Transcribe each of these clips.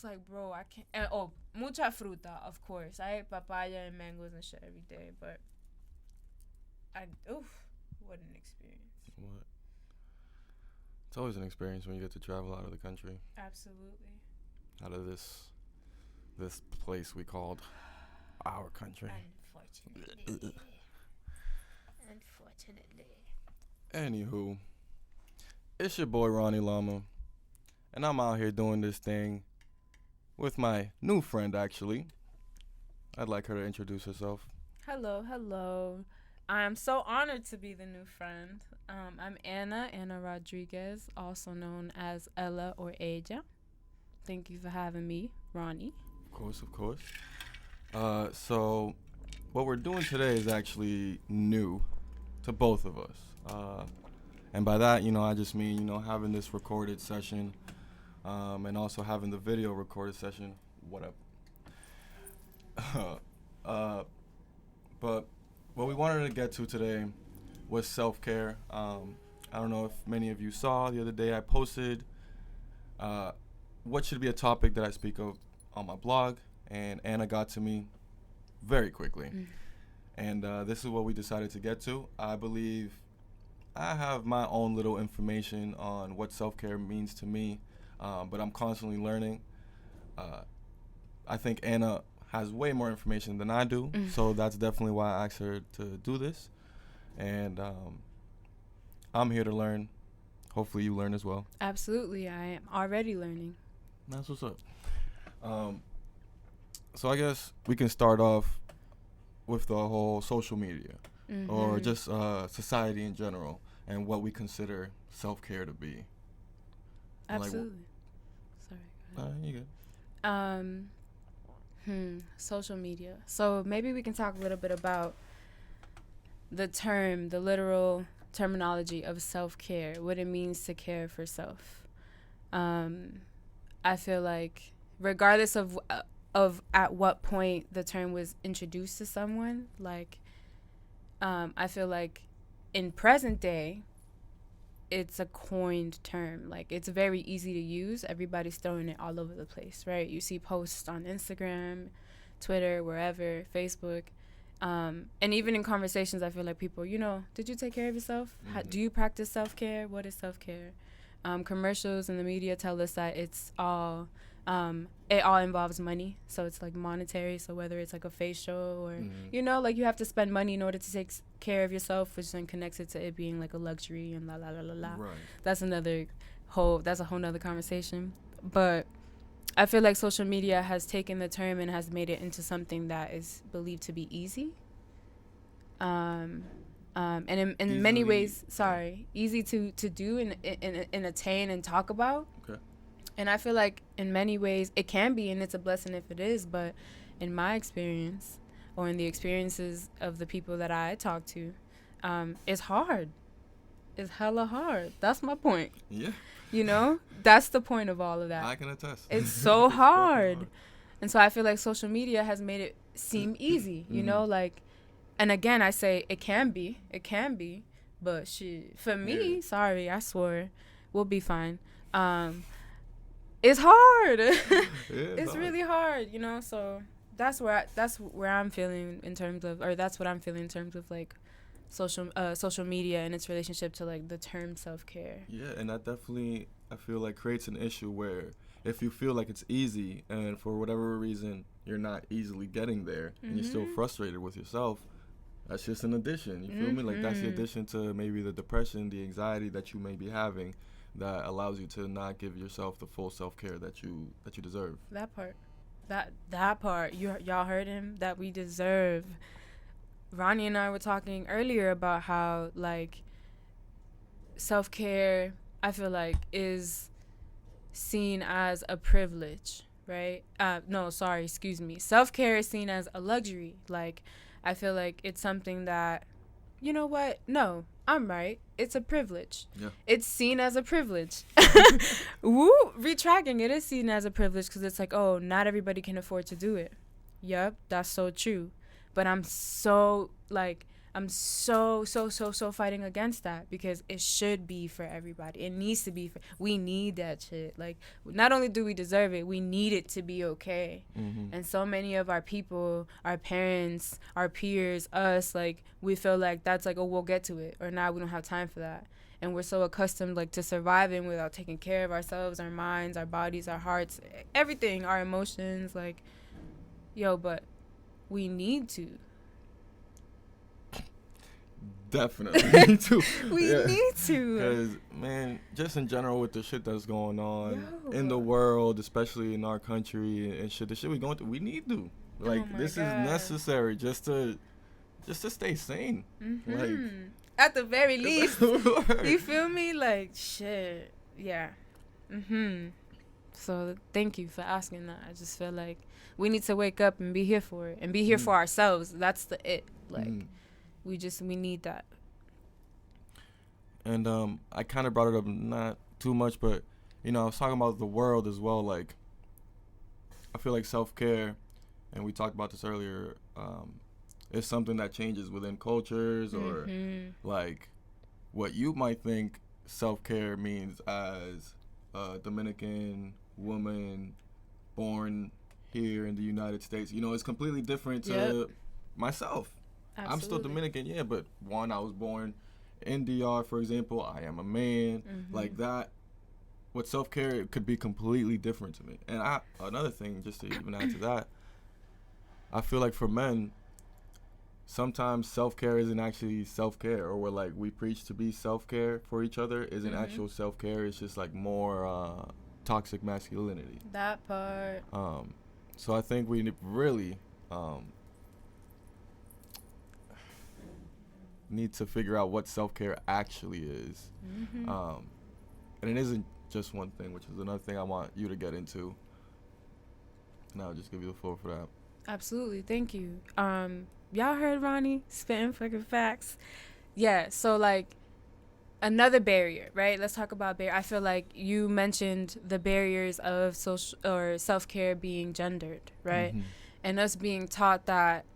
just like, bro, I can't. And, oh, mucha fruta, of course. I ate papaya and mangoes and shit every day, but what an experience. What? It's always an experience when you get to travel out of the country. Absolutely. Out of this place we called our country. Unfortunately. Anywho, it's your boy Ronny Llama, and I'm out here doing this thing with my new friend, actually. I'd like her to introduce herself. Hello. I'm so honored to be the new friend. I'm Anna Rodriguez, also known as Ella or Ella. Thank you for having me, Ronny. Of course. So what we're doing today is actually new to both of us. And by that, I just mean, having this recorded session, and also having the video recorded session, whatever. But what we wanted to get to today was self-care. I don't know if many of you saw the other day I posted what should be a topic that I speak of on my blog, and Anna got to me very quickly. And this is what we decided to get to. I believe I have my own little information on what self-care means to me, but I'm constantly learning. I think Anna has way more information than I do, so that's definitely why I asked her to do this. And I'm here to learn. Hopefully you learn as well. Absolutely, I am already learning. That's what's up. So I guess we can start off with the whole social media, or just society in general, and what we consider self-care to be. Absolutely. Sorry. You good. Social media. So maybe we can talk a little bit about the literal terminology of self-care, what it means to care for self. I feel like regardless of at what point the term was introduced to someone, like, I feel like in present day, it's a coined term. Like, it's very easy to use. Everybody's throwing it all over the place, right? You see posts on Instagram, Twitter, wherever, Facebook. And even in conversations, I feel like people, did you take care of yourself? Do you practice self-care? What is self-care? Commercials and the media tell us that it's all, it all involves money. So it's like monetary. So whether it's like a facial or, like you have to spend money in order to take care of yourself, which then connects it to it being like a luxury and la la la la la. Right. That's a whole nother conversation. But I feel like social media has taken the term and has made it into something that is believed to be easy. And in many ways, easy to do and attain and talk about. Okay. And I feel like in many ways it can be, and it's a blessing if it is, but in my experience, or in the experiences of the people that I talk to, it's hard. It's hella hard. That's my point. Yeah. That's the point of all of that. I can attest. It's so hard. And so I feel like social media has made it seem easy, like, and again, I say it can be, but shit, for me, sorry, I swear, we'll be fine. It's hard. It's really hard, so that's where I'm feeling in terms of, or that's what I'm feeling in terms of like social media and its relationship to like the term self-care. Yeah, and that definitely, I feel like, creates an issue where if you feel like it's easy and for whatever reason you're not easily getting there and you're still frustrated with yourself, that's just an addition. You feel me? Like, that's the addition to maybe the depression, the anxiety that you may be having that allows you to not give yourself the full self-care that you deserve. That part. That part. Y'all heard him? That we deserve. Ronny and I were talking earlier about how, like, self-care, I feel like, is seen as a privilege, right? Self-care is seen as a luxury. Like, I feel like it's something that, you know what? No, I'm right. It's a privilege. Yeah. It's seen as a privilege. Woo! Retracting, it is seen as a privilege because it's like, oh, not everybody can afford to do it. Yep, that's so true. But I'm so, like, I'm so fighting against that, because it should be for everybody. It needs to be we need that shit. Like, not only do we deserve it, we need it to be okay. And so many of our people, our parents, our peers, us, like, we feel like that's like, oh, we'll get to it, or now we don't have time for that. And we're so accustomed, like, to surviving without taking care of ourselves, our minds, our bodies, our hearts, everything, our emotions. Like, yo, but we need to. Definitely need to. We need to. Because, man, just in general with the shit that's going on in the world, especially in our country and shit, the shit we going through, we need to. Like, this is necessary just to stay sane. Like, at the very least. You feel me? Like, shit. Yeah. So thank you for asking that. I just feel like we need to wake up and be here for it, and be here for ourselves. That's it. Like, we need that. And I kind of brought it up, not too much, but, you know, I was talking about the world as well. Like, I feel like self-care, and we talked about this earlier, is something that changes within cultures, or like what you might think self-care means as a Dominican woman born here in the United States. You know, it's completely different to myself. Absolutely. I'm still Dominican, yeah, but one, I was born in DR, for example. I am a man. Like that, with self-care, it could be completely different to me. And another thing, just to even add to that, I feel like for men, sometimes self-care isn't actually self-care, or we're we preach to be self-care for each other isn't actual self-care. It's just like more toxic masculinity. That part. So I think we really need to figure out what self-care actually is. And it isn't just one thing, which is another thing I want you to get into. And I'll just give you the floor for that. Absolutely. Thank you. Y'all heard Ronny spitting fucking facts. Yeah, so like another barrier, right? Let's talk about barrier. I feel like you mentioned the barriers of social or self-care being gendered, right? And us being taught that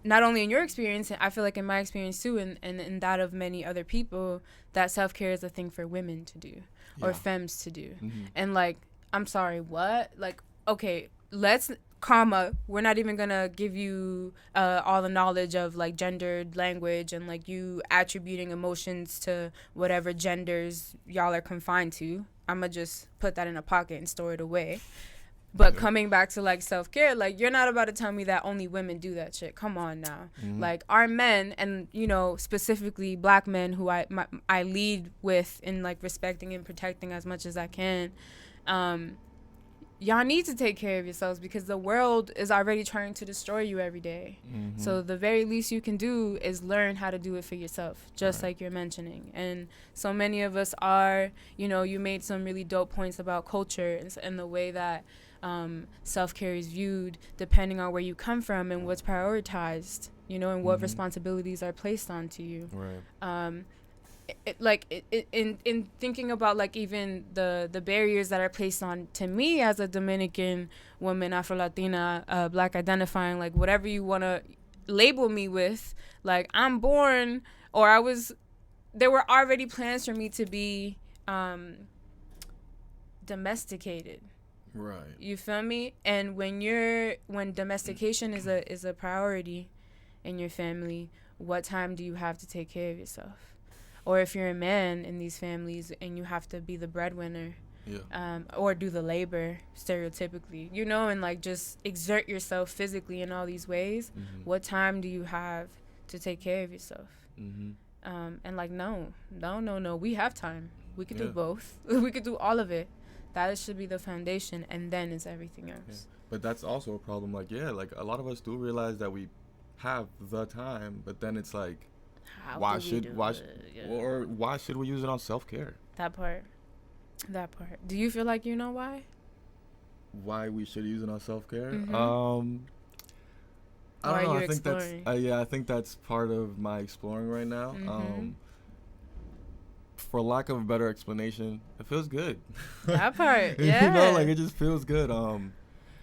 not only in your experience, I feel like in my experience too, and in that of many other people, that self-care is a thing for women to do or femmes to do. And like, I'm sorry, what? Like, okay, we're not even gonna give you all the knowledge of like gendered language and like you attributing emotions to whatever genders y'all are confined to. I'ma just put that in a pocket and store it away. But coming back to like self-care, like you're not about to tell me that only women do that shit. Come on now. Like our men, and you know, specifically black men who I lead with in like respecting and protecting as much as I can, y'all need to take care of yourselves, because the world is already trying to destroy you every day. So the very least you can do is learn how to do it for yourself, just like you're mentioning. And so many of us are, you know, you made some really dope points about culture and the way that self-care is viewed depending on where you come from and what's prioritized, you know, and what responsibilities are placed onto you. In thinking about like even the barriers that are placed on to me as a Dominican woman, Afro-Latina, black identifying, like whatever you want to label me with, like I'm born, or there were already plans for me to be domesticated. Right. You feel me? And when domestication is a priority in your family, what time do you have to take care of yourself? Or if you're a man in these families and you have to be the breadwinner, or do the labor stereotypically, you know, and like just exert yourself physically in all these ways, what time do you have to take care of yourself? And like, no, we have time. We could do both. We could do all of it. That should be the foundation, and then it's everything else. But that's also a problem. Like, like a lot of us do realize that we have the time, but then it's like, why should we use it on self-care? That part. Do you feel like you know why we should use it on self-care? I don't know. I think that's I think that's part of my exploring right now. For lack of a better explanation, it feels good. That part, You know, like it just feels good.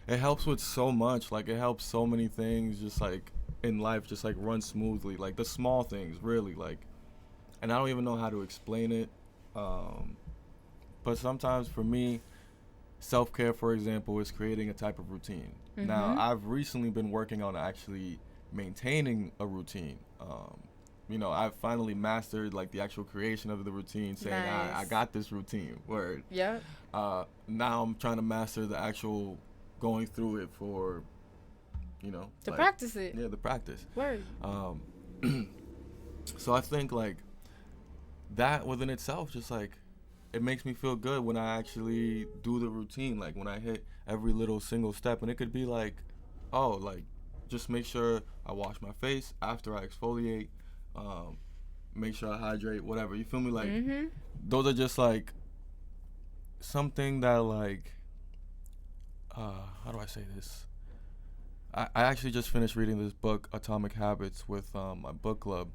It helps with so much. Like it helps so many things. Just like in life just like run smoothly, like the small things really, like, and I don't even know how to explain it. Um, but sometimes for me, self-care, for example, is creating a type of routine. Now, Mm-hmm. I've recently been working on actually maintaining a routine. I've finally mastered like the actual creation of the routine, saying I Nice. got this routine. Word. Yep. Now I'm trying to master the actual going through it for, To like, practice it. yeah, the practice. Word. Um, so I think like that within itself, just like it makes me feel good when I actually do the routine. Like when I hit every little single step, and it could be like, oh, like just make sure I wash my face after I exfoliate, um, make sure I hydrate, whatever. You feel me? Like Mm-hmm. those are just like something that like, how do I say this? I actually just finished reading this book, Atomic Habits, with my book club,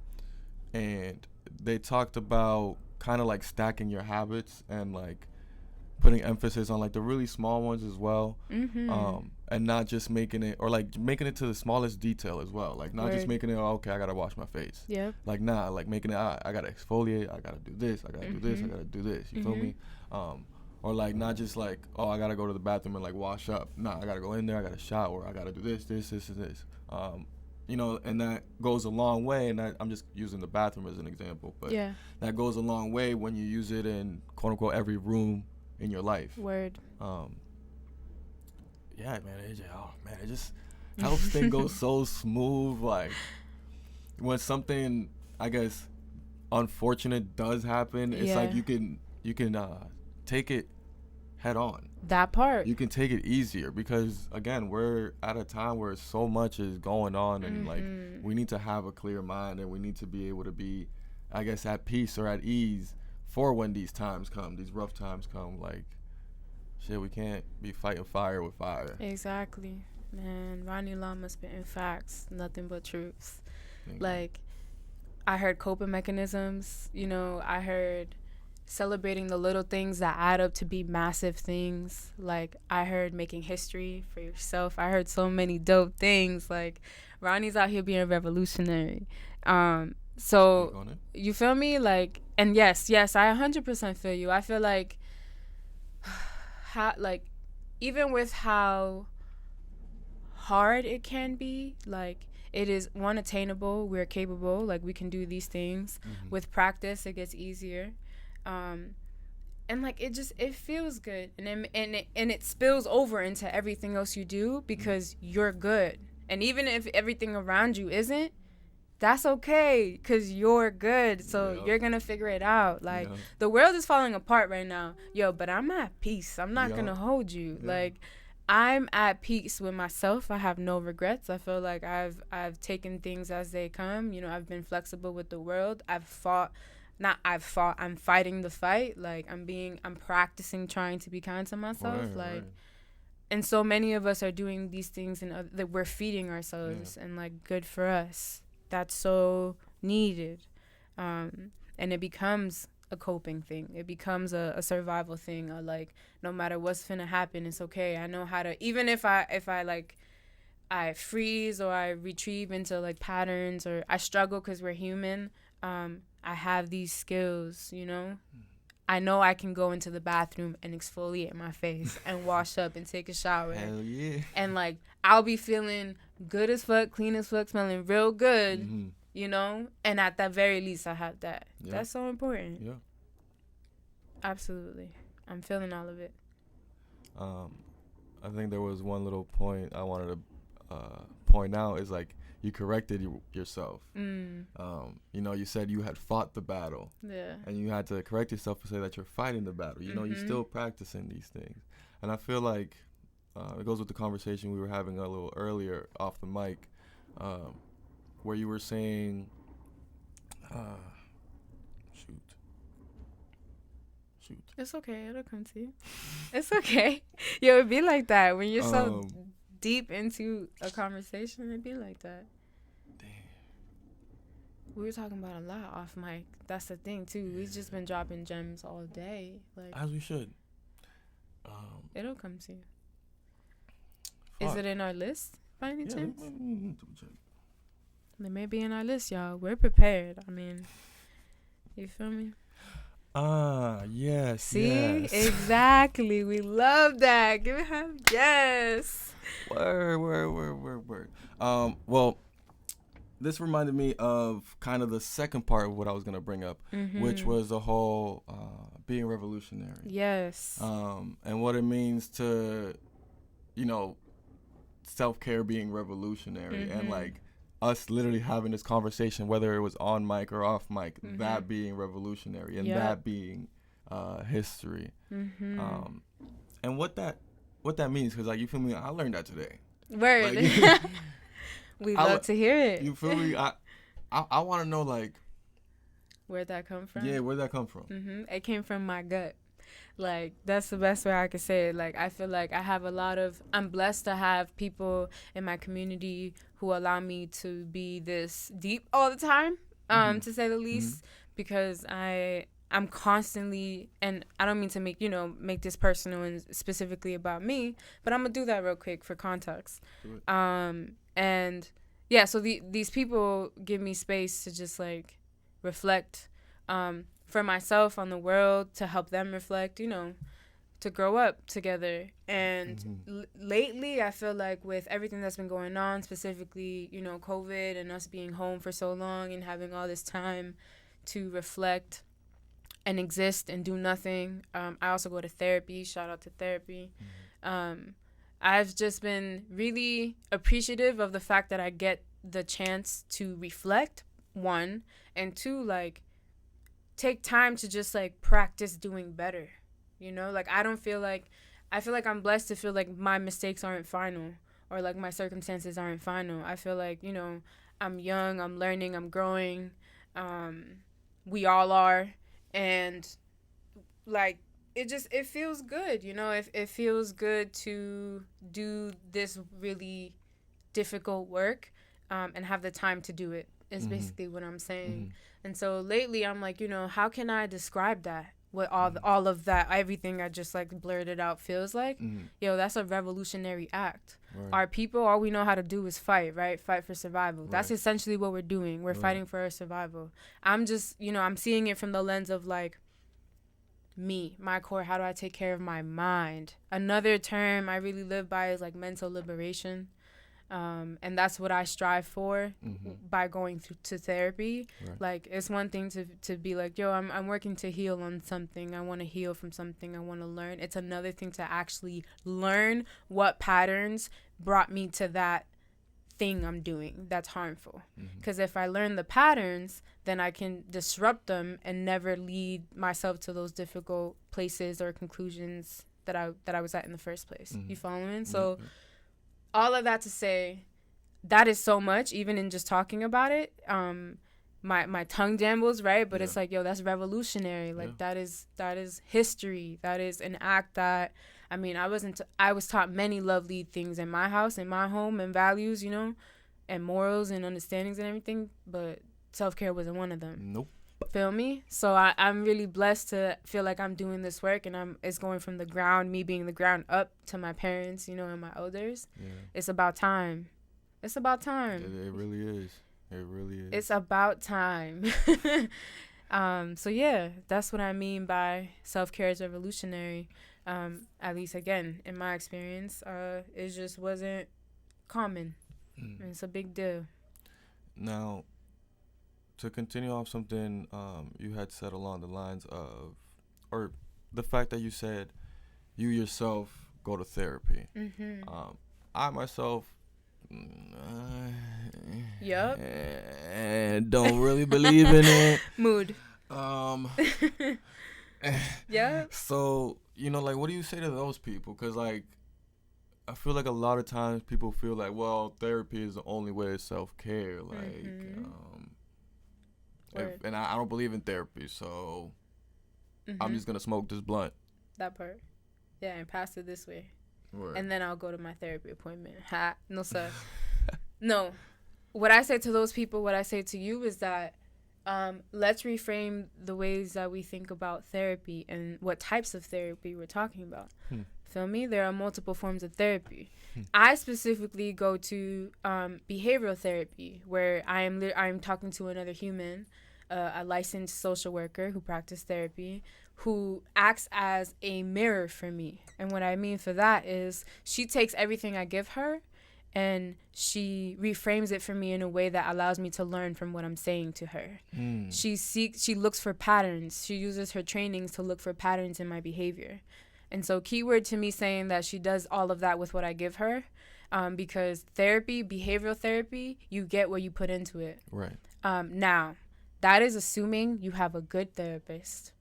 and they talked about kind of like stacking your habits and like putting emphasis on like the really small ones as well, Mm-hmm. and not just making it, or like making it to the smallest detail as well, like not just Word. making it, oh, okay, I gotta wash my face, Yep. like nah, like making it, I gotta exfoliate, I gotta do this, I gotta do this, I Mm-hmm. gotta do this, you feel Mm-hmm. me? Or like not just like, oh, I gotta go to the bathroom and like wash up, nah, I gotta go in there, I gotta shower, I gotta do this and this, and that goes a long way. And I'm just using the bathroom as an example, but Yeah. that goes a long way when you use it in quote unquote every room in your life. Word. Um, yeah, man, it just helps things go so smooth. Like when something, I guess, unfortunate does happen, it's like Yeah. you can take it head on. That part. You can take it easier because again, we're at a time where so much is going on, and like Mm-hmm. we need to have a clear mind, and we need to be able to be, I guess, at peace or at ease for when these times come, these rough times come. Like shit, we can't be fighting fire with fire. Exactly. Man, Ronnie Llama spitting facts, nothing but truths. Thank you. Like, I heard coping mechanisms, I heard celebrating the little things that add up to be massive things. Like, I heard making history for yourself. I heard so many dope things. Like, Ronnie's out here being revolutionary. Speak So, on it. you feel me? Like, and yes, I 100% feel you. I feel like, like, even with how hard it can be, like, it is one attainable, we're capable, like we can do these things. With practice it gets easier. And like it feels good, and it spills over into everything else you do because you're good. And even if everything around you isn't, that's okay because you're good. So you're gonna figure it out. Like, the world is falling apart right now, but I'm at peace. I'm not gonna hold you. Like, I'm at peace with myself. I have no regrets. I feel like I've taken things as they come. I've been flexible with the world. I'm fighting the fight. Like, I'm practicing trying to be kind to myself. Like, and so many of us are doing these things, and that we're feeding ourselves, and like, good for us. That's so needed. And it becomes a coping thing. It becomes a survival thing. Like, no matter what's finna happen, it's okay. I know how to, even if I like, I freeze or I retrieve into like patterns, or I struggle because we're human. I have these skills. I know I can go into the bathroom and exfoliate my face and wash up and take a shower. Hell yeah. And like, I'll be feeling good as fuck, clean as fuck, smelling real good, And at the very least, I have that. Yep. That's so important. Yeah. Absolutely. I'm feeling all of it. I think there was one little point I wanted to point out is like you corrected yourself. You said you had fought the battle. Yeah. And you had to correct yourself to say that you're fighting the battle. You're still practicing these things. And I feel like it goes with the conversation we were having a little earlier off the mic, where you were saying, shoot. It's okay. It'll come to you. It's okay. It would be like that when you're so deep into a conversation. It'd be like that. Damn. We were talking about a lot off mic. That's the thing too. We've just been dropping gems all day. Like, as we should. It'll come to you. Fuck. Is it in our list by any chance? They may be in our list, y'all. We're prepared. I mean, you feel me? Yes, See? yes. Exactly. We love that. Give it up. Yes. Word. Well, this reminded me of kind of the second part of what I was gonna bring up, which was the whole being revolutionary. Yes. And what it means to, you know, self-care being revolutionary, and like us literally having this conversation, whether it was on mic or off mic, that being revolutionary and that being history. And what that means, because like, you feel me, I learned that today. Word. Like, We love to hear it. You feel me? I want to know, like, where'd that come from? Yeah, where'd that come from? It came from my gut. Like, that's the best way I could say it. Like, I feel like I'm blessed to have people in my community who allow me to be this deep all the time, to say the least, because I'm constantly, and I don't mean to make this personal and specifically about me, but I'm gonna do that real quick for context. And yeah, so these people give me space to just like reflect, for myself on the world, to help them reflect, to grow up together. And lately, I feel like with everything that's been going on, specifically, COVID and us being home for so long and having all this time to reflect and exist and do nothing. I also go to therapy. Shout out to therapy. I've just been really appreciative of the fact that I get the chance to reflect, one, and two, like, take time to just like practice doing better. Like, I feel like I'm blessed to feel like my mistakes aren't final, or like my circumstances aren't final. I feel like, I'm young, I'm learning, I'm growing. We all are. And like, it feels good, it feels good to do this really difficult work, and have the time to do it is basically what I'm saying. And so lately I'm like, how can I describe that? What all of that, everything I just like blurted out feels like. Yo, that's a revolutionary act. Right. Our people, all we know how to do is fight, right? Fight for survival. Right. That's essentially what we're doing. We're fighting for our survival. I'm just, I'm seeing it from the lens of like me, my core. How do I take care of my mind? Another term I really live by is like mental liberation. And that's what I strive for by going to therapy. Right. Like, it's one thing to be like, yo, I'm working to heal on something. I want to heal from something. I want to learn. It's another thing to actually learn what patterns brought me to that thing I'm doing that's harmful. Because if I learn the patterns, then I can disrupt them and never lead myself to those difficult places or conclusions that I was at in the first place. You following? So all of that to say, that is so much, even in just talking about it. My tongue jambles, right? But it's like, yo, that's revolutionary. Like, that is history. That is an act that, I mean, I was taught many lovely things in my house, in my home, and values, and morals and understandings and everything. But self-care wasn't one of them. Nope. Feel me? So I'm really blessed to feel like I'm doing this work, and it's going from the ground, me being the ground up, to my parents, and my elders. Yeah. It's about time. It's about time. It really is. It really is. It's about time. So yeah, that's what I mean by self-care is revolutionary. At least, again, in my experience, it just wasn't common. It's a big deal. Now, to continue off something you had said along the lines of, or the fact that you said you yourself go to therapy. I myself, don't really believe in it. Mood. Yeah. So, like, what do you say to those people? Because, like, I feel like a lot of times people feel like, well, therapy is the only way to self-care. Like, and I don't believe in therapy, so I'm just going to smoke this blunt. That part. Yeah, and pass it this way. Word. And then I'll go to my therapy appointment. Ha. No, sir. No. What I say to those people, what I say to you is that let's reframe the ways that we think about therapy and what types of therapy we're talking about. feel me? There are multiple forms of therapy. I specifically go to behavioral therapy, where I'm talking to another human, a licensed social worker who practices therapy, who acts as a mirror for me. And what I mean for that is she takes everything I give her and she reframes it for me in a way that allows me to learn from what I'm saying to her. She looks for patterns. She uses her trainings to look for patterns in my behavior. And so keyword to me saying that she does all of that with what I give her, because therapy, behavioral therapy, you get what you put into it. Right. Now, that is assuming you have a good therapist.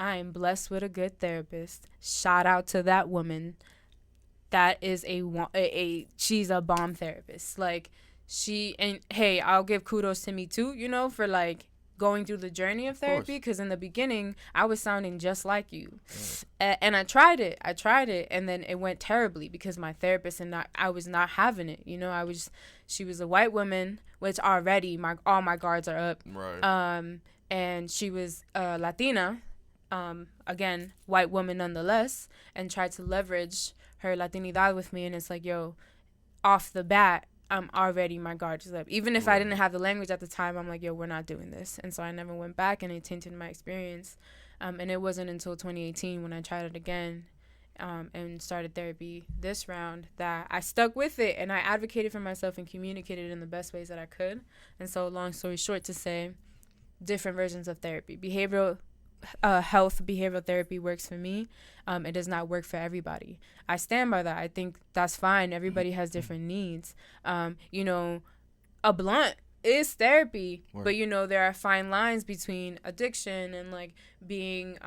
I am blessed with a good therapist. Shout out to that woman. That is she's a bomb therapist. Like, and hey, I'll give kudos to me too, for like going through the journey of therapy, because in the beginning I was sounding just like you. And I tried it, and then it went terribly because my therapist and I was not having it. She was a white woman, which already all my guards are up. Right. And she was Latina, again, white woman nonetheless, and tried to leverage her Latinidad with me. And it's like, yo, off the bat, I'm already, my guard is up. Even if I didn't have the language at the time, I'm like, yo, we're not doing this. And so I never went back, and it tainted my experience. And it wasn't until 2018 when I tried it again, and started therapy this round, that I stuck with it, and I advocated for myself and communicated in the best ways that I could. And so, long story short, to say, different versions of therapy. Behavioral health behavioral therapy works for me. It does not work for everybody. I stand by that. I think that's fine. Everybody has different needs. A blunt is therapy, but there are fine lines between addiction and like being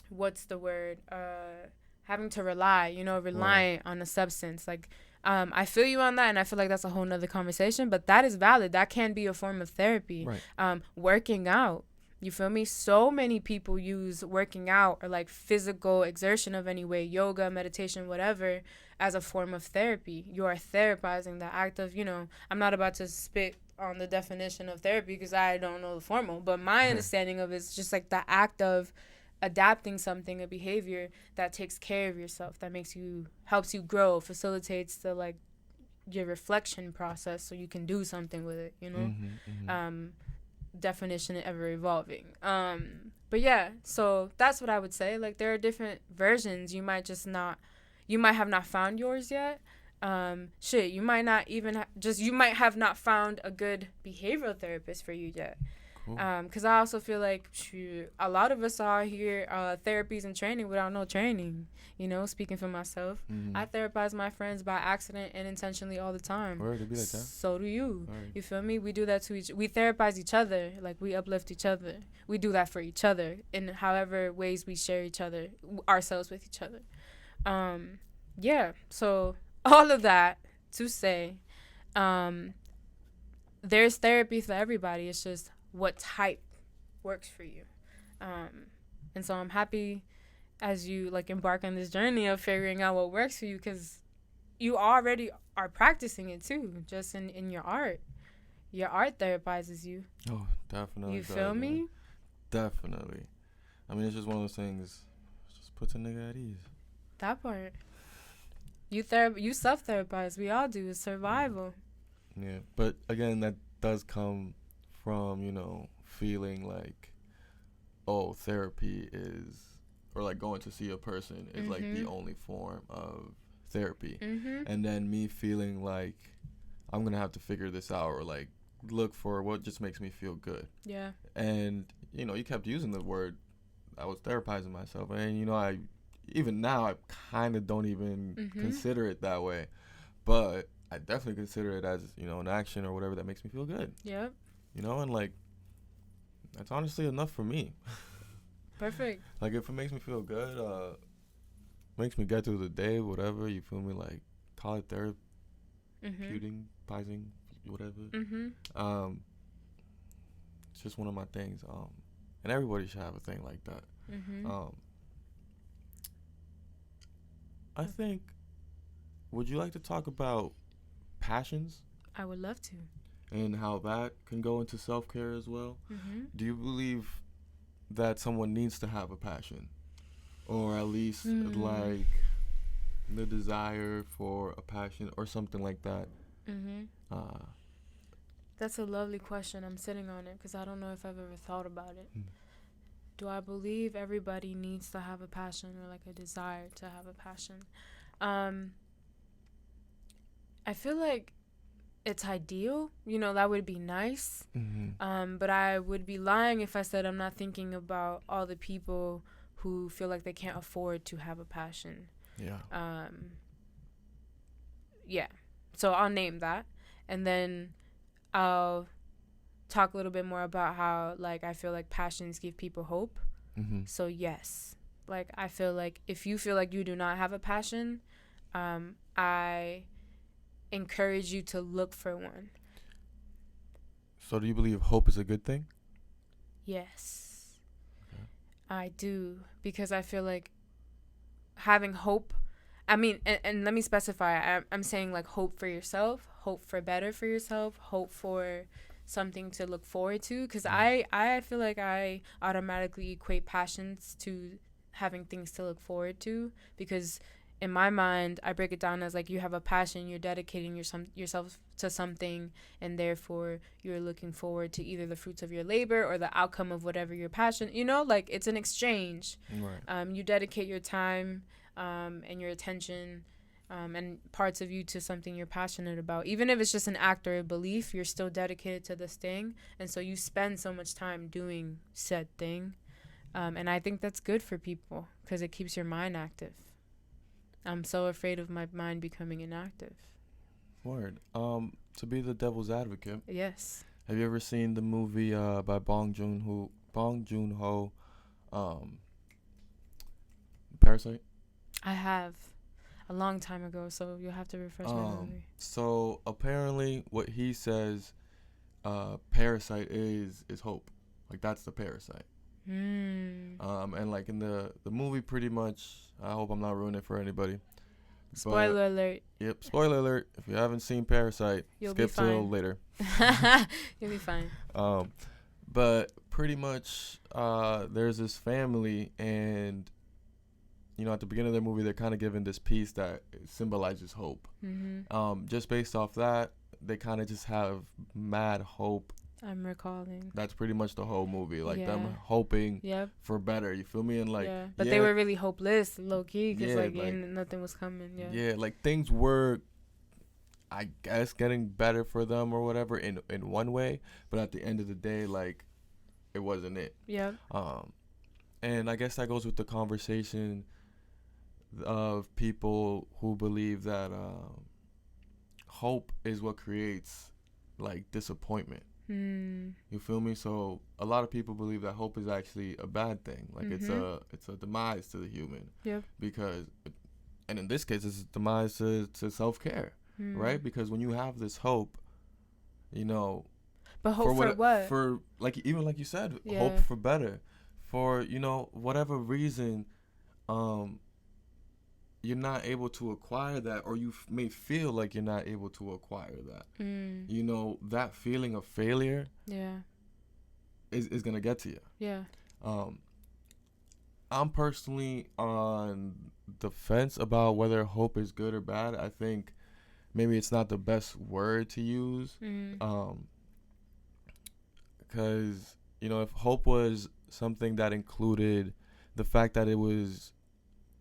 what's the word, having to rely on a substance. Like, I feel you on that, and I feel like that's a whole nother conversation, but that is valid. That can be a form of therapy. Working out. You feel me? So many people use working out or like physical exertion of any way, yoga, meditation, whatever, as a form of therapy. You are therapizing the act of, I'm not about to spit on the definition of therapy because I don't know the formal, but my understanding of it is just like the act of adapting something, a behavior that takes care of yourself, that helps you grow, facilitates the like your reflection process so you can do something with it, definition ever evolving. But yeah, so that's what I would say. Like, there are different versions. You might have not found yours yet. You might not even you might have not found a good behavioral therapist for you yet. Because I also feel like a lot of us are here therapies and training without no training. Speaking for myself, I therapize my friends by accident and intentionally all the time. Word, it'd be like that. So do you. Word. You feel me? We do that we therapize each other. Like, we uplift each other. We do that for each other in however ways we share ourselves with each other. Yeah. So all of that to say, there's therapy for everybody. It's just what type works for you. And so I'm happy as you like embark on this journey of figuring out what works for you, because you already are practicing it too, just in your art. Your art therapizes you. Oh, definitely. You feel me? Definitely. I mean, it's just one of those things, just puts a nigga at ease. That part. You self-therapize. We all do. It's survival. Yeah, but again, that does come from, feeling like, oh, therapy is, or like going to see a person is like the only form of therapy. And then me feeling like I'm going to have to figure this out, or like look for what just makes me feel good. Yeah. And, you kept using the word, I was therapizing myself. And, even now, I kind of don't even consider it that way. But I definitely consider it as, an action or whatever that makes me feel good. Yep. And like, that's honestly enough for me. Perfect. Like, if it makes me feel good, makes me get through the day, whatever, you feel me? Like, call it therapeuting, whatever. It's just one of my things. And everybody should have a thing like that. I think, would you like to talk about passions? I would love to. And how that can go into self-care as well? Do you believe that someone needs to have a passion? Or at least, like, the desire for a passion or something like that. Mm-hmm. Uh, That's a lovely question. I'm sitting on it because I don't know if I've ever thought about it. mm, Do I believe everybody needs to have a passion or like a desire to have a passion? Um, I feel like it's ideal. That would be nice. But I would be lying if I said I'm not thinking about all the people who feel like they can't afford to have a passion. yeah. Yeah. So I'll name that. And then I'll talk a little bit more about how, like, I feel like passions give people hope. So, yes. Like, I feel like if you feel like you do not have a passion, I encourage you to look for one. So do you believe hope is a good thing? Yes. Okay. I do. Because I feel like having hope, I mean, and let me specify, I'm saying like hope for yourself, hope for better for yourself, hope for something to look forward to. Because I feel like I automatically equate passions to having things to look forward to. Because in my mind, I break it down as like you have a passion, you're dedicating yourself to something, and therefore you're looking forward to either the fruits of your labor or the outcome of whatever your passion, like it's an exchange. Right. You dedicate your time and your attention and parts of you to something you're passionate about. Even if it's just an act or a belief, you're still dedicated to this thing. And so you spend so much time doing said thing. And I think that's good for people because it keeps your mind active. I'm so afraid of my mind becoming inactive. Word. To be the devil's advocate. Yes. Have you ever seen the movie by Bong Joon-ho, Parasite? I have. A long time ago, so you'll have to refresh my memory. So apparently what he says parasite is hope. Like that's the parasite. And like in the movie pretty much, I hope I'm not ruining it for anybody. Spoiler alert. Yep, spoiler alert. If you haven't seen Parasite, skip till later. You'll be fine. But pretty much there's this family, and at the beginning of the movie they're kind of given this piece that symbolizes hope. Just based off that, they kind of just have mad hope. I'm recalling. That's pretty much the whole movie, like them hoping for better. You feel me? And like, but they were really hopeless, low key, because like nothing was coming. Yeah, like things were, I guess, getting better for them or whatever in one way, but at the end of the day, like, it wasn't it. Yeah. And I guess that goes with the conversation of people who believe that hope is what creates like disappointment. You feel me? So a lot of people believe that hope is actually a bad thing. Like it's a demise to the human. Yep. Because, and in this case, it's a demise to self-care, right? Because when you have this hope, But hope for what? For like, even like you said, hope for better. For, whatever reason, you're not able to acquire that, or you may feel like you're not able to acquire that. That feeling of failure is going to get to you. Yeah. I'm personally on the fence about whether hope is good or bad. I think maybe it's not the best word to use. Because, if hope was something that included the fact that it was,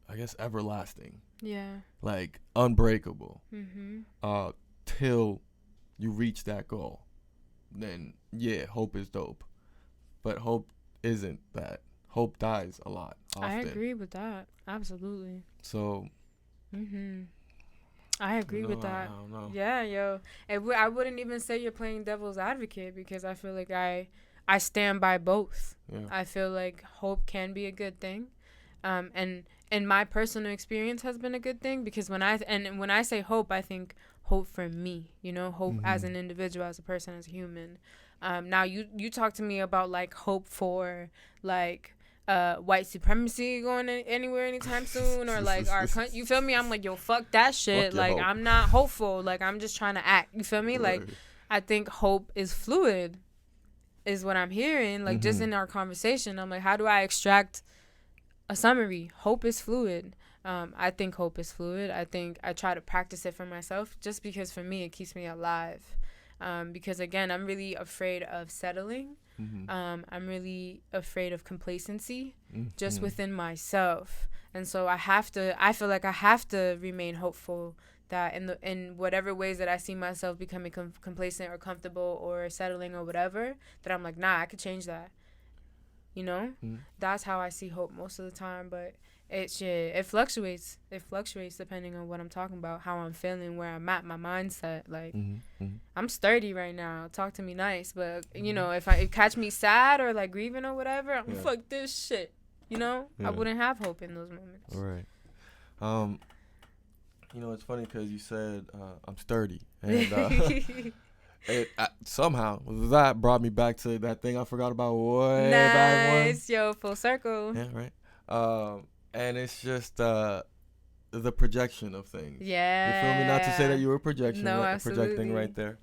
I guess, everlasting. Yeah. Like unbreakable. Till you reach that goal. Then hope is dope. But hope isn't that. Hope dies a lot often. I agree with that. Absolutely. So. I agree with that. I don't know. Yeah, yo. I wouldn't even say you're playing devil's advocate because I feel like I stand by both. Yeah. I feel like hope can be a good thing. And my personal experience has been a good thing because when I say hope, I think hope for me, hope as an individual, as a person, as a human. Now you talk to me about like hope for like white supremacy going anywhere anytime soon, or like our country. You feel me? I'm like, yo, fuck that shit. Like hope. I'm not hopeful. Like I'm just trying to act. You feel me? Right. Like I think hope is fluid, is what I'm hearing. Like just in our conversation, I'm like, how do I extract a summary? Hope is fluid. I think hope is fluid. I think I try to practice it for myself just because for me it keeps me alive. Because again, I'm really afraid of settling. I'm really afraid of complacency just within myself. And so I feel like I have to remain hopeful that in whatever ways that I see myself becoming complacent or comfortable or settling or whatever, that I'm like, nah, I could change that. You know? That's how I see hope most of the time. But it fluctuates. It fluctuates depending on what I'm talking about, how I'm feeling, where I'm at, my mindset. Like, I'm sturdy right now. Talk to me nice. But, you know, if catch me sad or, like, grieving or whatever, I'm fuck this shit. You know? I wouldn't have hope in those moments. Right. You know, it's funny because you said I'm sturdy. And somehow that brought me back to that thing I forgot about way back when. Nice. Yo, full circle. Yeah, right. And it's just the projection of things. Yeah. You feel me? Not to say that you were projecting right there.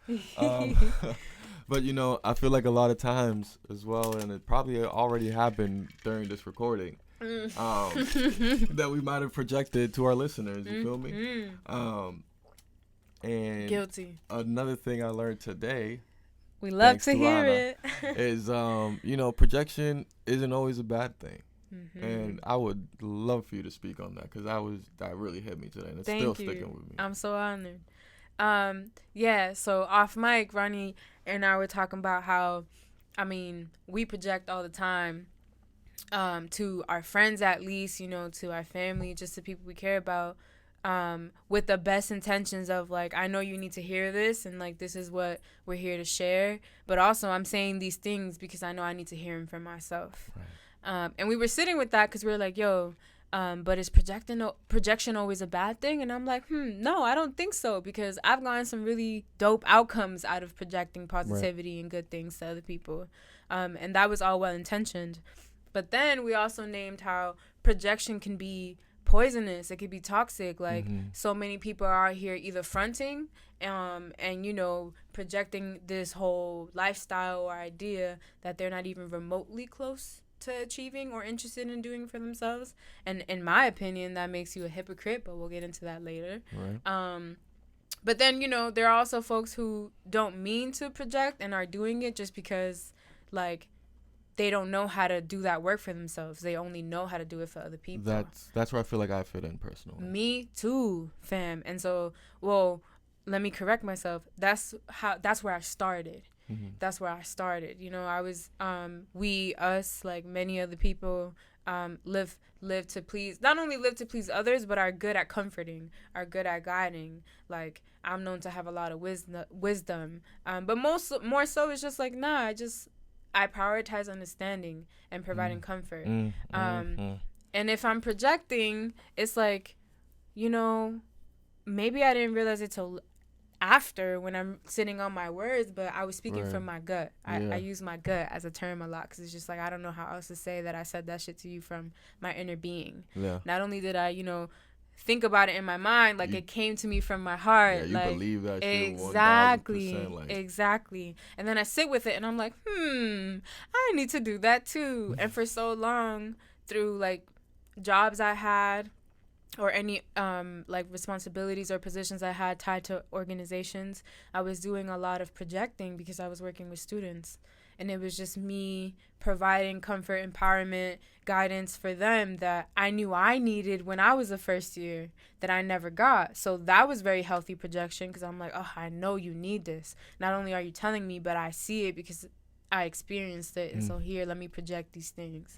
But, you know, I feel like a lot of times as well, and it probably already happened during this recording, that we might have projected to our listeners. You feel me? And guilty. Another thing I learned today, we love to hear Llama, it, is, you know, projection isn't always a bad thing. And I would love for you to speak on that because that really hit me today, and it's still sticking with me. I'm so honored. Yeah, so off mic, Ronny and I were talking about how, I mean, we project all the time, to our friends at least, you know, to our family, just the people we care about, with the best intentions of, like, I know you need to hear this, and, like, this is what we're here to share, but also I'm saying these things because I know I need to hear them for myself. Right. And we were sitting with that because we were like, yo, but is projection always a bad thing? And I'm like, no, I don't think so, because I've gotten some really dope outcomes out of projecting positivity and good things to other people. And that was all well-intentioned. But then we also named how projection can be poisonous. It could be toxic. Like, so many people are out here either fronting and, you know, projecting this whole lifestyle or idea that they're not even remotely close to achieving or interested in doing for themselves. And in my opinion, that makes you a hypocrite, but we'll get into that later. Right. But then, you know, there are also folks who don't mean to project and are doing it just because, like, they don't know how to do that work for themselves. They only know how to do it for other people. That's where I feel like I fit in personally. Me too, fam. And so, well, let me correct myself. That's where I started. That's where I started. You know, I was, us, like many other people, live to please, not only live to please others, but are good at comforting, are good at guiding. Like, I'm known to have a lot of wisdom. But more so, it's just like, nah, I prioritize understanding and providing comfort. And if I'm projecting, it's like, you know, maybe I didn't realize it till after when I'm sitting on my words, but I was speaking from my gut. I use my gut as a term a lot because it's just like, I don't know how else to say that I said that shit to you from my inner being. Yeah. Not only did I, you know, think about it in my mind, like, it came to me from my heart. Yeah, you like, believe that shit. Exactly. And then I sit with it and I'm like, I need to do that too. And for so long, through, like, jobs I had or any like responsibilities or positions I had tied to organizations, I was doing a lot of projecting because I was working with students. And it was just me providing comfort, empowerment, guidance for them that I knew I needed when I was a first year that I never got. So that was very healthy projection because I'm like, oh, I know you need this. Not only are you telling me, but I see it because I experienced it. And so here, let me project these things.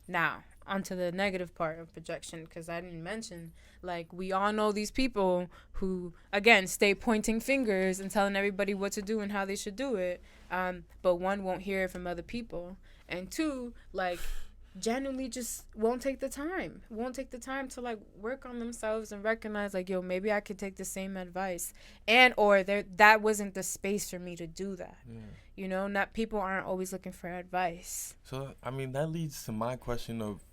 Now, onto the negative part of projection, because I didn't mention, like, we all know these people who, again, stay pointing fingers and telling everybody what to do and how they should do it. But one, won't hear it from other people. And two, like, genuinely just won't take the time to, like, work on themselves and recognize, like, yo, maybe I could take the same advice. And or that wasn't the space for me to do that. Yeah. You know, not people aren't always looking for advice. So, I mean, that leads to my question of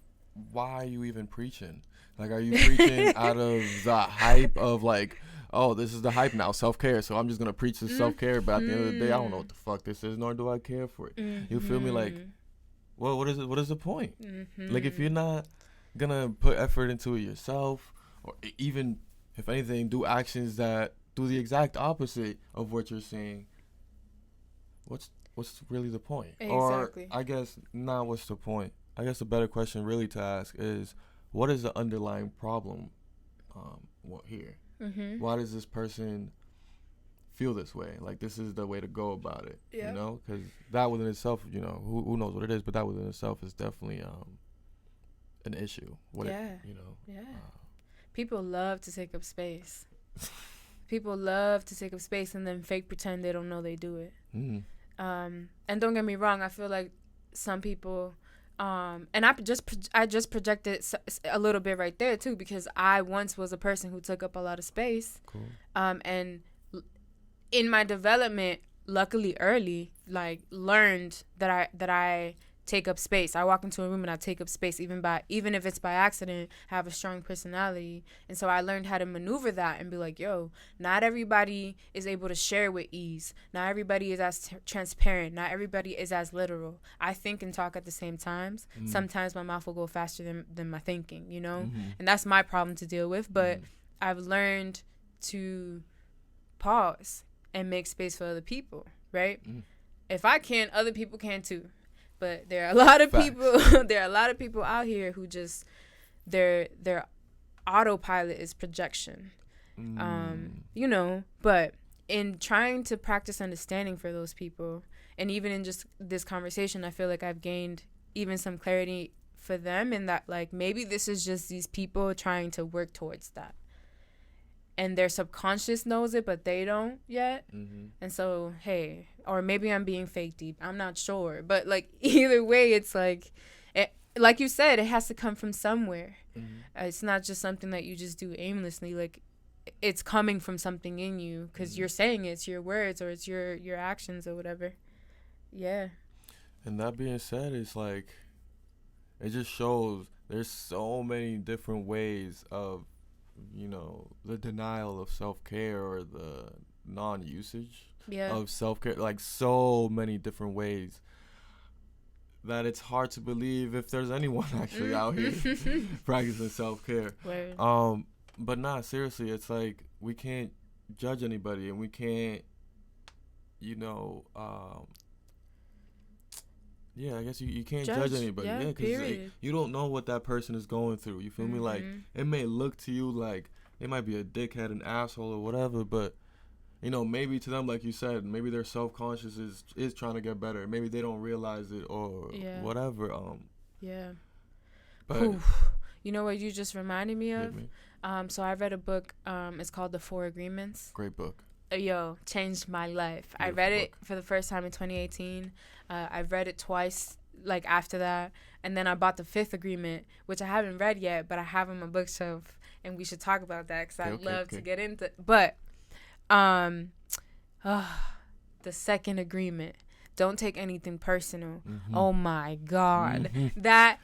why are you even preaching? Like, are you preaching out of the hype of, like, oh, this is the hype now, self-care, so I'm just going to preach this self-care, but at the end of the day, I don't know what the fuck this is, nor do I care for it. You feel me? Like, well, what is the point? Like, if you're not gonna put effort into it yourself, or even if anything, do actions that do the exact opposite of what you're saying, what's really the point? Or Exactly. I guess not what's the point. I guess a better question really to ask is, what is the underlying problem what here? Mhm. Why does this person feel this way? Like, this is the way to go about it, you Yeah. know? Because that within itself, you know, who knows what it is, but that within itself is definitely an issue. What it, Yeah. you know? Yeah. People love to take up space. People love to take up space and then fake pretend they don't know they do it. Mm. And don't get me wrong, I feel like some people, and I just projected a little bit right there too, because I once was a person who took up a lot of space. Cool. And in my development, luckily early, like learned that I take up space. I walk into a room and I take up space, even if it's by accident. I have a strong personality, and so I learned how to maneuver that and be like, yo, not everybody is able to share with ease. Not everybody is as transparent. Not everybody is as literal. I think and talk at the same times. Sometimes my mouth will go faster than my thinking, you know, and that's my problem to deal with. But I've learned to pause and make space for other people, right? If I can, other people can too. But there are a lot of people out here who just their autopilot is projection. You know, but in trying to practice understanding for those people, and even in just this conversation, I feel like I've gained even some clarity for them, in that like maybe this is just these people trying to work towards that. And their subconscious knows it, but they don't yet. And so, hey, or maybe I'm being fake deep. I'm not sure. But, like, either way, it's like, like you said, it has to come from somewhere. It's not just something that you just do aimlessly. Like, it's coming from something in you because you're saying it. It's your words or it's your actions or whatever. Yeah. And that being said, it's like, it just shows there's so many different ways of, you know, the denial of self-care or the non-usage of self-care, like so many different ways that it's hard to believe if there's anyone actually out here practicing self-care. Word. But nah, seriously, it's like we can't judge anybody, and we can't, you know, yeah, I guess you can't judge anybody. Yeah, because like, you don't know what that person is going through. You feel me? Like, it may look to you like they might be a dickhead, an asshole, or whatever, but, you know, maybe to them, like you said, maybe their self-conscious is trying to get better. Maybe they don't realize it or whatever. Yeah. But you know what you just reminded me of? So I read a book. It's called The Four Agreements. Great book. Yo, changed my life. Beautiful I read it book for the first time in 2018. I've read it twice, like after that, and then I bought The Fifth Agreement, which I haven't read yet, but I have on my bookshelf, and we should talk about that because I'd love to get into. But, the Second Agreement, don't take anything personal. Oh my God, that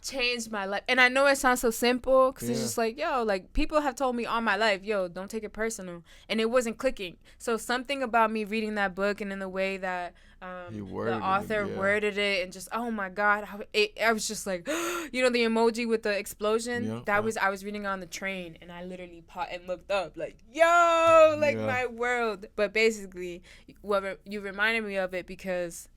changed my life. And I know it sounds so simple because it's just like, yo, like people have told me all my life, yo, don't take it personal, and it wasn't clicking. So something about me reading that book and in the way that the author worded it, and just, oh my God, I was just like, you know, the emoji with the explosion, I was reading on the train, and I literally paused and looked up like, yo, like my world. But basically, what you reminded me of it, because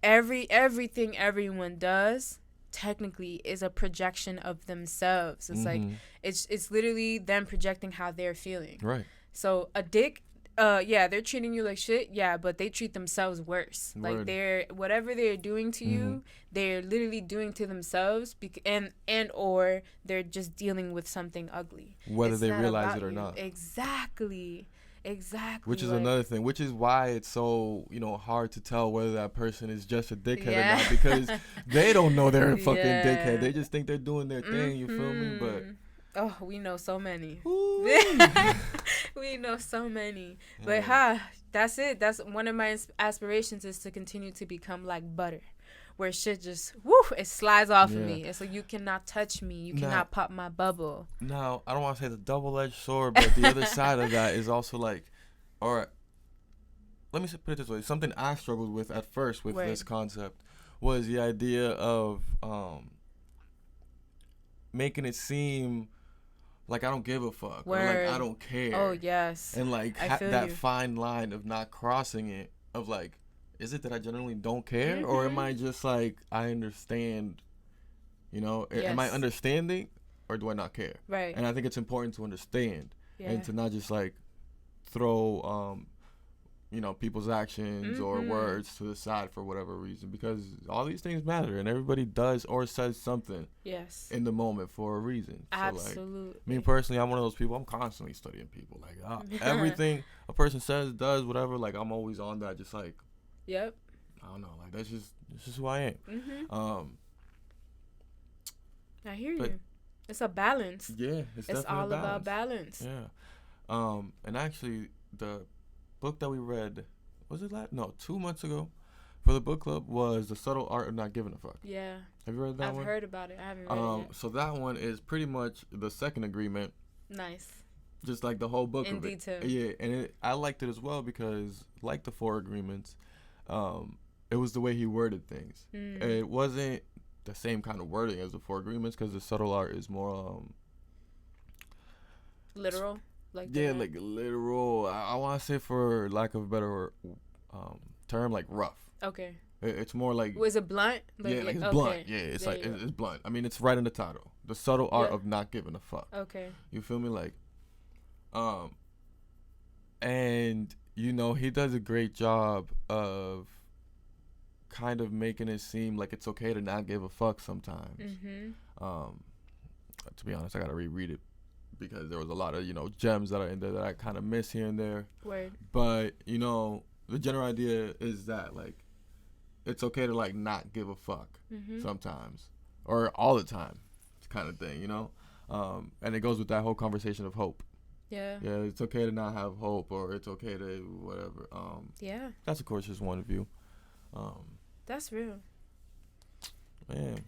everything everyone does technically is a projection of themselves. It's like it's literally them projecting how they're feeling. Right. So a dick, they're treating you like shit, but they treat themselves worse. Like whatever they're doing to you, they're literally doing to themselves, and or they're just dealing with something ugly, whether they realize it or not. Exactly. Which is another thing, which is why it's so, you know, hard to tell whether that person is just a dickhead or not, because they don't know they're a fucking dickhead. They just think they're doing their thing, you feel me? But we know so many. We know so many. But that's it. That's one of my aspirations, is to continue to become like butter, where shit just, it slides off of me. It's like, you cannot touch me. You cannot pop my bubble. Now, I don't want to say the double-edged sword, but the other side of that is also like, or let me put it this way. Something I struggled with at first with this concept was the idea of making it seem like I don't give a fuck or Word. like I don't care. Oh yes. And like I feel that you. fine line of not crossing it, of like, is it that I genuinely don't care, or am I just like, I understand, you know, am I Yes. understanding, or do I not care? Right. And I think it's important to understand Yeah. and to not just like throw you know, people's actions or words to the side for whatever reason, because all these things matter and everybody does or says something Yes. in the moment for a reason. So Absolutely. like, me personally, I'm one of those people. I'm constantly studying people. Like everything a person says, does, whatever. Like I'm always on that. Just like, Yep. I don't know. Like that's just who I am. I hear you. It's a balance. Yeah, it's all about balance. Yeah. And actually, the book that we read, was it 2 months ago, for the book club, was The Subtle Art of Not Giving a Fuck. Yeah. Have you read that one? I've heard about it. I haven't read it yet. So that one is pretty much the second agreement. Nice. Just like the whole book in of detail. it. Yeah, and I liked it as well because, like the four agreements, it was the way he worded things. It wasn't the same kind of wording as the four agreements, because the subtle art is more literal. Like like literal. I want to say, for lack of a better term, like rough. Okay. It's more like. Was it blunt? Like, yeah, like it's blunt. Yeah, it's like it's blunt. I mean, it's right in the title. The subtle art of not giving a fuck. Okay. You feel me? Like, and you know, he does a great job of kind of making it seem like it's okay to not give a fuck sometimes. To be honest, I gotta reread it because there was a lot of, you know, gems that are in there that I kind of miss here and there. Word. But you know, the general idea is that like it's okay to like not give a fuck sometimes, or all the time, kind of thing, you know. And it goes with that whole conversation of hope. Yeah. Yeah, it's okay to not have hope, or it's okay to whatever. Yeah. That's of course just one view. That's real. Man.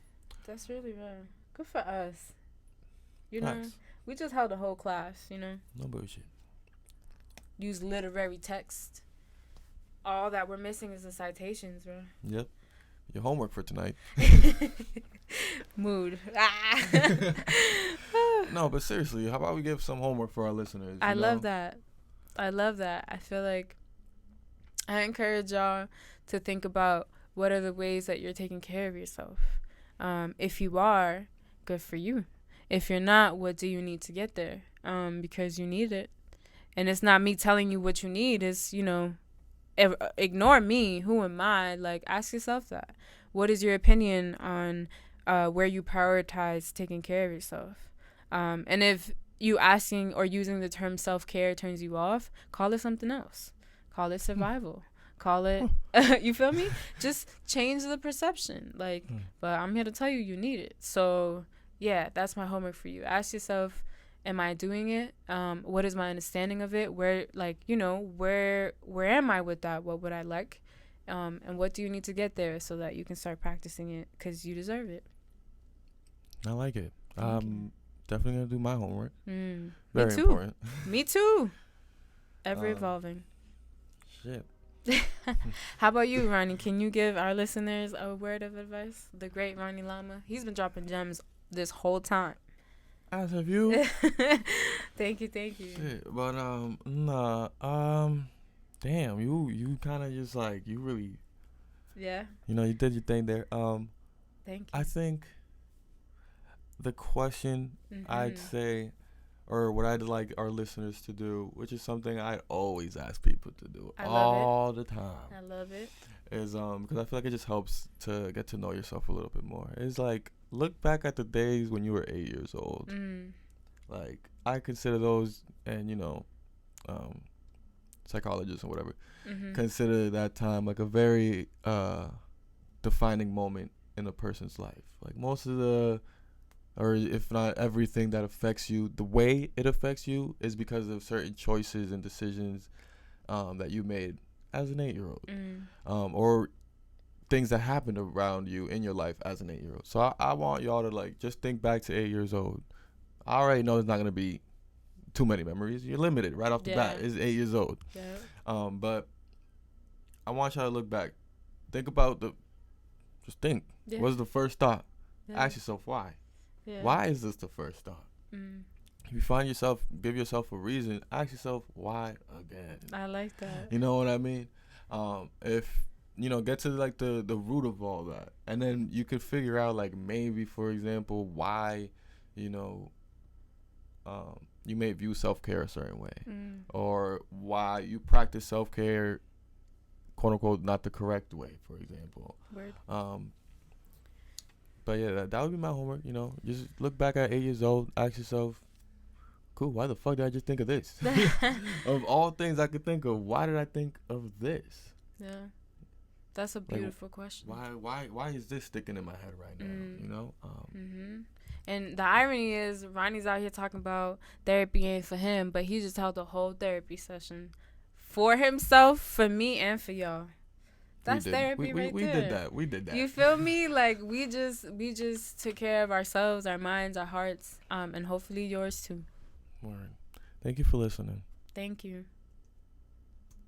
That's really real. Good for us. You know, Facts. we just held a whole class, you know. No bullshit. Use literary text. All that we're missing is the citations, bro. Yep. Your homework for tonight. Mood. No, but seriously, how about we give some homework for our listeners? I love that. I feel like I encourage y'all to think about what are the ways that you're taking care of yourself. If you are, good for you. If you're not, what do you need to get there? Because you need it. And it's not me telling you what you need. It's, you know, ignore me. Who am I? Like, ask yourself that. What is your opinion on where you prioritize taking care of yourself? And if you asking or using the term self-care turns you off, call it something else. Call it survival. Call it, you feel me? Just change the perception. Like, but I'm here to tell you, you need it. So, yeah, that's my homework for you. Ask yourself, am I doing it? What is my understanding of it? Where, like, you know, where am I with that? What would I like? And what do you need to get there so that you can start practicing it? Because you deserve it. I like it. Definitely going to do my homework. Very Me too. Important. Me too. Ever evolving. Shit. How about you, Ronny? Can you give our listeners a word of advice? The great Ronny Llama. He's been dropping gems this whole time. As have you. Thank you. Shit, but damn, you kind of just like, you really, yeah, you know, you did your thing there. Thank you. I think the question I'd say, or what I'd like our listeners to do, which is something I always ask people to do all the time. I love it. Is because I feel like it just helps to get to know yourself a little bit more. It's like, look back at the days when you were 8 years old. Like, I consider those, and you know, psychologists and whatever, consider that time like a very defining moment in a person's life. Like most of the, or if not everything that affects you, the way it affects you is because of certain choices and decisions that you made as an 8-year-old, or things that happened around you in your life as an 8-year-old. So I want y'all to like just think back to 8 years old. I already know it's not gonna be too many memories. You're limited right off the bat. It's 8 years old. Yeah. But I want y'all to look back. Think about just think. Yeah. What's the first thought? Yeah. Ask yourself why. Yeah. Why is this the first thought? Mm. If you find yourself, give yourself a reason, ask yourself why again. I like that. You know what I mean? If get to like the root of all that, and then you could figure out like maybe, for example, why, you know, you may view self-care a certain way, or why you practice self-care, quote unquote, not the correct way, for example. Word. But yeah, that would be my homework. Just look back at 8 years old, ask yourself, cool, why the fuck did I just think of this? Of all things I could think of, why did I think of this? Yeah, that's a beautiful question. Why is this sticking in my head right now? And the irony is, Ronnie's out here talking about therapy ain't for him, but he just held a whole therapy session for himself, for me, and for y'all. That's therapy right there. We did that. You feel me? Like we just took care of ourselves, our minds, our hearts, and hopefully yours too. Word. Thank you for listening. Thank you.